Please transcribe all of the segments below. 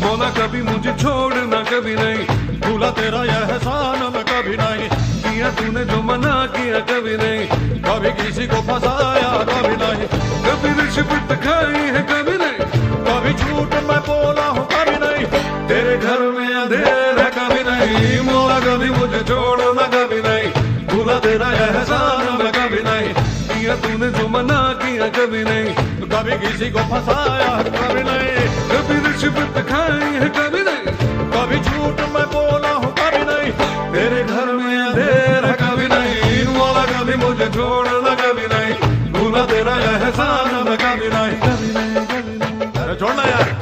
मौला कभी मुझे छोड़ना कभी नहीं, भूला तेरा यह एहसान मैं कभी नहीं, किया तूने जो मना किया कभी नहीं, कभी किसी को फंसाया कभी नहीं, कभी रिश्वत खाई है कभी नहीं, कभी झूठ मैं बोला हूँ कभी नहीं, तेरे घर में अंधेर है कभी नहीं, मौला कभी मुझे छोड़ना कभी नहीं, भूला तेरा यह एहसान मैं कभी नहीं, किया तूने जो मना किया कभी नहीं, कभी किसी को फंसाया कभी नहीं, कभी रिश्वत खाई है कभी नहीं, कभी झूठ मैं बोला हूँ कभी नहीं, तेरे घर में अंधेर है कभी नहीं, मौला कभी मुझे छोड़ना कभी नहीं, भूला तेरा एहसान मैं कभी नहीं, कभी नहीं, कभी नहीं, अरे छोड़ना यार।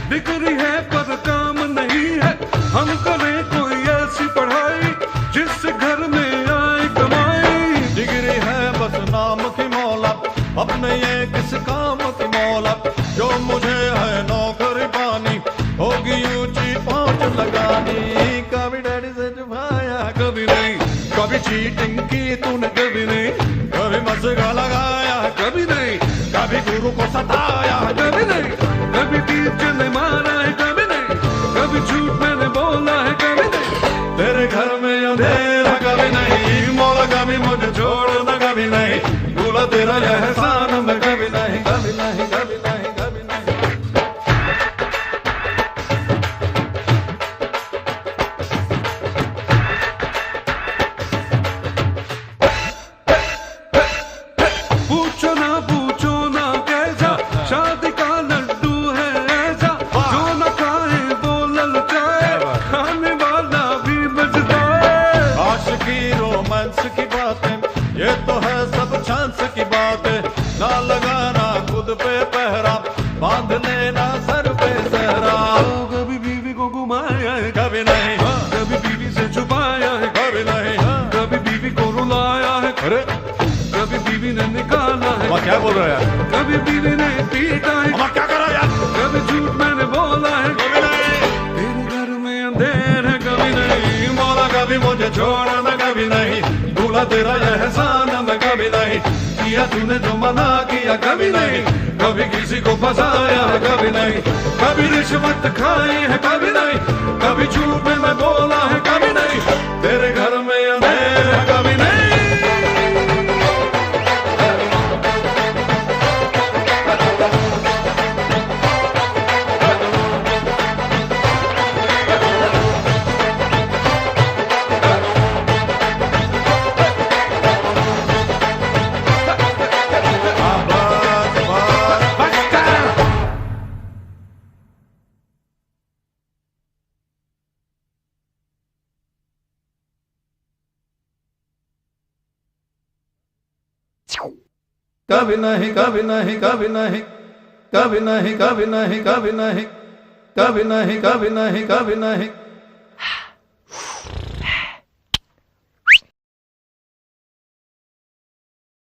डिग्री है पर काम नहीं है, हम करें कोई ऐसी पढ़ाई जिससे घर में आए कमाई, डिग्री है बस नाम की मौला, अपने ये किस काम की मौला, जो मुझे है नौकरी पानी होगी ऊंची पहुंच लगानी, कभी डैडी से छुपाया कभी नहीं, कभी चीटिंग की तूने कभी नहीं, कभी मस्का लगाया कभी नहीं, कभी गुरु को सताया कभी नहीं, कभी टीचर ने मारा है कभी नहीं, कभी झूठ मैंने बोला है कभी नहीं, तेरे घर में अंधेरा कभी नहीं, मौला कभी मुझे छोड़ना कभी नहीं, भूला तेरा एहसान मैं कभी नहीं, कभी नहीं, कभी नहीं, कभी नहीं। पूछो ना कैसा शादी का लड्डू है ऐसा, जो न खाए वो ललचाए, खाने वाला भी बचता है, आशिकी रोमांस की बातें ये तो है सब चांस की बातें, ना लगाना खुद पे पहरा, बांध लेना सर पे सहरा, कभी बीवी को घुमाया है कभी नहीं, कभी बीवी से छुपाया है कभी नहीं, कभी बीवी को रुलाया है, अरे कभी बीवी ने निकाला है, क्या बोल रहा है यार, कभी बीवी ने पीटा है, क्या करा यार, कभी झूठ मैंने बोला है कभी नहीं, तेरे घर में अंधेर है कभी नहीं, मौला कभी मुझे छोड़ना कभी नहीं, भूला तेरा एहसान मैं कभी नहीं, किया तूने जो मना किया कभी नहीं, कभी किसी को फंसाया है कभी नहीं, कभी रिश्वत खाई है कभी नहीं, कभी झूठ में मैं बोला है कभी नहीं, तेरे घर में अंधेर है कभी नहीं। कभी नहीं, कभी नहीं, कभी नहीं, कभी नहीं, कभी नहीं, कभी नहीं, कभी नहीं, कभी नहीं, कभी नहीं।